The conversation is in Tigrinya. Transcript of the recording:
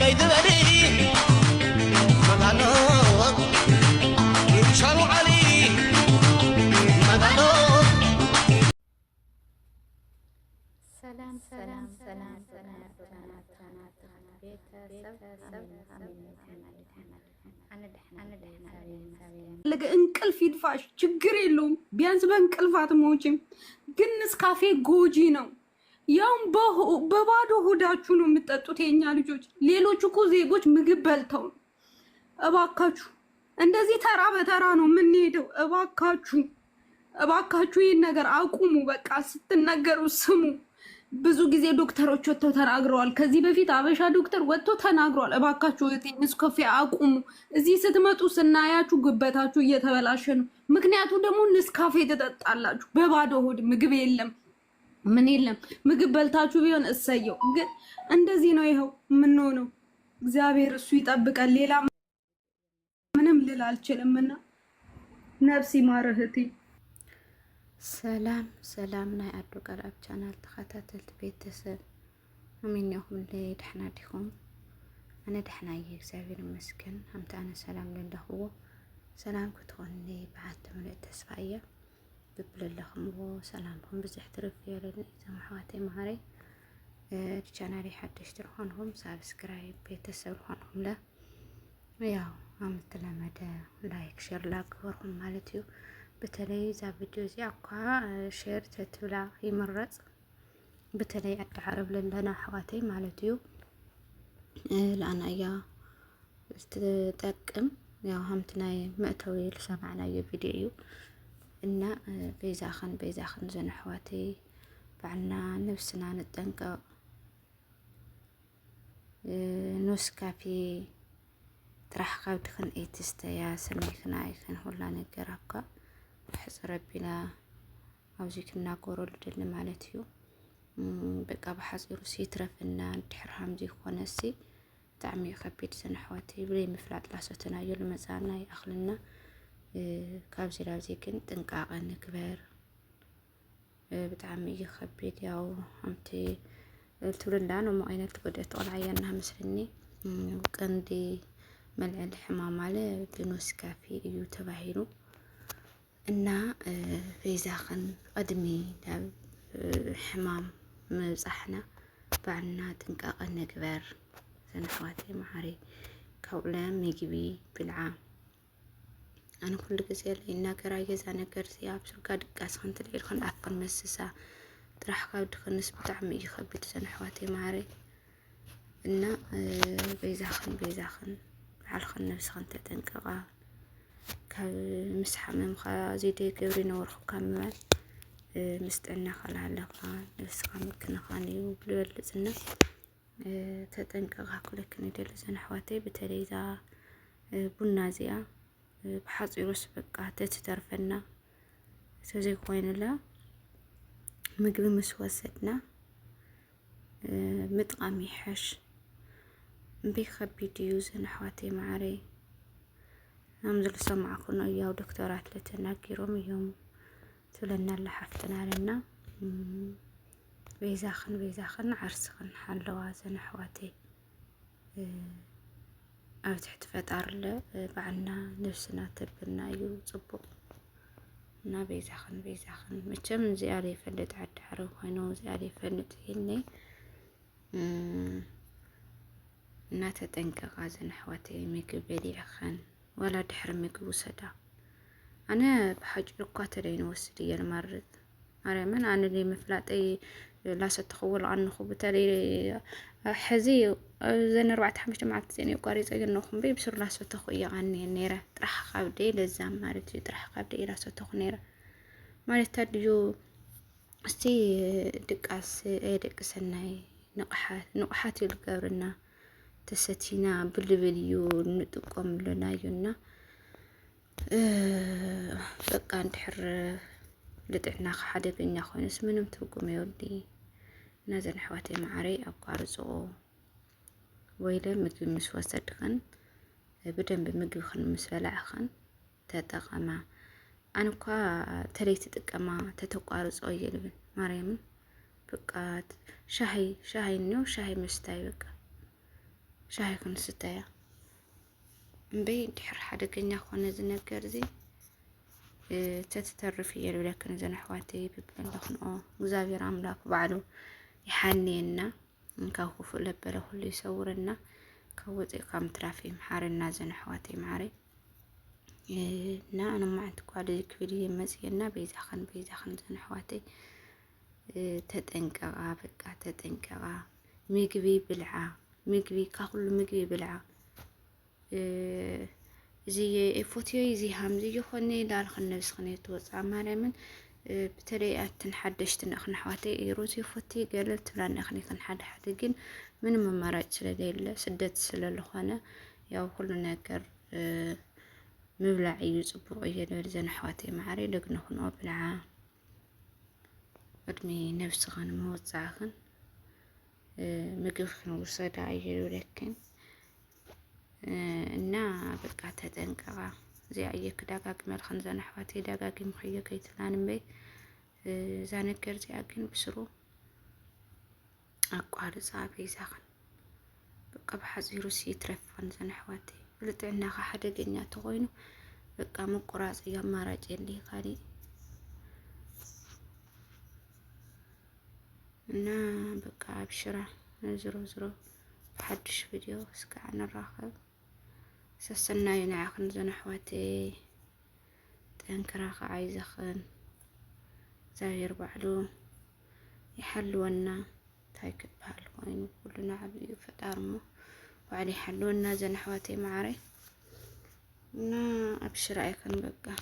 كيدبري مغانو يشارو علي مغانو سلام سلام سلام سلام እንቅልፍ ይድፋሽ ችግር የለውም። ቢያንስ በእንቅልፍ አትሞችም። ግን ንስካፌ ጎጂ ነው። ያውም በባዶ ሆዳችሁ ነው የምትጠጡት የኛ ልጆች። ሌሎቹ እኮ ዜጎች ምግብ በልተው ነው። እባካችሁ እንደዚህ ተራ በተራ ነው የምንሄደው። እባካችሁ እባካችሁ ይህን ነገር አቁሙ። በቃ ስትነገሩ ስሙ። ብዙ ጊዜ ዶክተሮች ወጥተው ተናግረዋል። ከዚህ በፊት አበሻ ዶክተር ወጥቶ ተናግረዋል። እባካችሁ ንስካፌ አቁሙ። እዚህ ስትመጡ ስናያችሁ ጉበታችሁ እየተበላሸ ነው። ምክንያቱ ደግሞ ንስካፌ ትጠጣላችሁ በባዶ ሆድ። ምግብ የለም ምን የለም። ምግብ በልታችሁ ቢሆን እሰየው። ግን እንደዚህ ነው ይኸው የምንሆነው። እግዚአብሔር እሱ ይጠብቀን። ሌላ ምንም ልል አልችልምና ነፍሲ ማር እህቴ። ሰላም ሰላም ናይ አዱ ቀልአብ ቻናል ተኸታተልቲ ቤተሰብ አሚንኩም ለይ ደሕና ዲኹም? ኣነ ደሕና እየ እግዚአብሔር ይመስገን። ሃምታ ኣነ ሰላም ለለኽዎ ሰላም ክትኾኒ ብሓንቲ ምልእ ተስፋ እየ ብብለለኹምዎ ሰላምኩም ብዙሕ ትርፍ የለኒ እዞም ኣሕዋተይ ማሃረይ ቻናለይ ሓደሽቲ ዝኾንኩም ሳብስክራይብ ቤተሰብ ዝኾንኩም ለ ያው ኣምተለመደ ላይክ ሼር ላግበርኩም ማለት እዩ። በተለይ ዛ ቪዲዮ እዚ አኳ ሼር ተትብላ ይምረጽ። በተለይ አዳዓረብ ለና ኣሕዋተይ ማለት እዩ ለአና እያ ትጠቅም። ያው ሃምቲ ናይ መእተዊ ዝሰማዕናዮ ቪድዮ እዩ እና በይዛኸን ዘን ኣሕዋተይ ባዕልና ነብስና ንጠንቀቕ። ኖስካፌ ጥራሕ ካብ ድኽን ኤትስተያ ሰመይክና ኣይክን ሁላ ነገር ኣኳ ሕፅረ ቢላ ኣብዚ ክናገረሉ ደሊ ማለት እዩ። በቃ ብሓፂሩ ሲትረፍና ድሕር ከምዚ ኮነሲ ብጣዕሚ ከቢድ ዘን ኣሕዋተይ ብለይ ምፍላጥ ላሰተናዮ ልመፃና ይኣኽልና። ካብዚ ላብዚ ግን ጥንቃቐ ንግበር። ብጣዕሚ እዩ ከቢድ። ያው ከምቲ ትብልና ነሞ ዓይነት ጎደት ቆልዓ እያና መስለኒ ቀንዲ መልዕሊ ሕማም አለ ብኖስካፌ እዩ ተባሂሉ እና በይዛኸን ቅድሚ ናብ ሕማም ምብፃሕና ባዕልና ጥንቃቐ ንግበር። ዘን ኣሕዋተይ ማሕረይ ካብኡለ ምግቢ ብልዓ ኣነ ኩሉ ግዜ ይናገራ ገዛ ነገር እዚ ኣብ ስርጋ ድቃስ ክንትልዒል ክንኣፍን መስሳ ጥራሕ ካብ ድኽንስ ብጣዕሚ እዩ ከቢድ ዘን ኣሕዋተይ ማሕረይ እና በይዛኸን ባዕልኽን ነብስኽን ተጠንቀቓ። ካብ ምስ ሓመምካ ዘይደይ ገብሪ ነበርኩካ ምባል ምስ ጥዕና ካላሃለካ ነብስካ ምክንኻን እዩ ብልበልፅና ተጠንቀቓ ክለክን ይደሊ ዘን ኣሕዋተይ። በተለይ ዛ ቡና እዚኣ ብሓፂሩስ በቃ ተትተርፈና ተዘይኮይኑላ ምግቢ ምስ ወሰድና ምጥቃም ይሕሽ። እምበይ ከቢድ እዩ ዘን ኣሕዋተይ ማዕረይ። ናምዚ ልሰማዕኩ ነው ያው ዶክተራት ለተናጊሮም እዮም ትብለና ሓፍትና ኣለና። በይዛኽን ዓርስኽን ሓለዋ ዘን ኣሕዋተይ ኣብ ትሕቲ ፈጣሪለ ባዕልና ነብስና ተብልና እዩ ፅቡቕ እና በይዛኽን መቸም እዚኣ ዘይፈልጥ ዓዲ ዓረብ ኮይኑ እዚኣ ዘይፈልጥ ይልኒ እና ተጠንቀቓ ዘን ኣሕዋተይ። ምግቢ በሊዕኸን ወላ ድሕሪ ምግብ ውሰዳ። ኣነ ብሓጭር እኳ ተደይ ንወስድ እየ ንማርጥ ማርያምን ኣነ ለይ መፍላጠይ ላሰተኽዎ ልቐንኹ በተለይ ሕዚ ዘን 4-5 መዓልቲ ዘን የቋሪፀ ገነኹም በይ ብስሩ ላሰተኹ እየ ቐኒየ ነይረ። ጥራሕ ካብ ደይ ለዛም ማለት እዩ ጥራሕ ካብ ደይ ላሰተኹ ነይረ ማለት ታድዩ እስቲ ድቃስ ደቂ ሰናይ ንቕሓት እዩ ዝገብርና ተሰቲና ብልብል እዩ ንጥቀመሉና እዩና በቃ እንድሕር ልጥዕና ሓደገኛ ኮይኑስ ምንም ትርጉም የብሉ። እና ዘን ኣሕዋተይ ማዕረይ ኣቋርፅኦ ወይለ ምግቢ ምስ ወሰድኽን ብደንብ ምግብኽን ምስ በላዕኽን ተጠቐማ። ኣነ እኳ ተለይ ትጥቀማ ተተቋርፆ እየ ልብል ማርያምን በቃ ሻሂ እኒኦ ሻሂ ምስታይ በቃ ሻሂ ክንስተያ እምበይ ድሕር ሓደገኛ ኮነ ዝነገር እዚ ተተተርፍ እየ ልብለክን ዘን ኣሕዋተይ ብብል ኣለኽንኦ እግዚኣብሔር ኣምላኽ ባዕሉ ይሓንየና ካብ ክፉእ ለበለ ኩሉ ይሰውረና ካብ ወፂእካ ምትራፍ ይምሓረና ዘን ኣሕዋተይ ማዕረይ እና ኣነ ማዓንቲ ጓል ክብል እየ መፅየና በይዛኸን ዘን ኣሕዋተይ ተጠንቀቓ በቃ ተጠንቀቓ ምግቢ ብልዓ ምግቢ ካኩሉ ምግቢ ብልዓ እዚ ፎቶዮ እዚ ሃምዚ ይኾነ ዳልኽን ነብስኽነ ተወፅኣ ማርያምን በተለይ ኣትን ሓደሽትን እኽን ኣሕዋተይ ሩዝ ፎቶ ገለል ትብላና እኽኒ ክንሓደ ሓደ ግን ምንም ኣማራጭ ስለሌለ ስደት ስለለኾነ ያው ኩሉ ነገር ምብላዕ እዩ ፅቡቅ እዩ ልብል ዘን ኣሕዋተይ ማዕረይ ደግኖ ክንኦ ብልዓ ቅድሚ ነብስኽን መወፃእኽን ምግብ ክንውሰዳ እዩ ልብለክን እና በቃ ተጠንቀቓ እዚኣ እየ ክደጋግመልኽን ዘን ኣሕዋተይ ደጋጊምክዮ ከይትላን እምበይ እዛ ነገር እዚኣ ግን ብስሩ ኣቋርፃ በይዛኽን በቃ ብሓፂሩ ይትረፍኽን ዘን ኣሕዋተይ ብልጥዕናኻ ሓደገኛ ተኾይኑ በቃ ምቁራፅ እዩ ኣማራጭ የለይ ካሊእ እና በቃ ኣብሽራ ዝሮ بحدش فيديو اسكعنا الراخب سسنا ينعخن زن أحواتي تنكراخ عايزخن زاير بعلو يحلونا تايك بهالوين كلنا عبي فتارمو وعلي يحلونا زن أحواتي معري نا أبشر أيكن بقى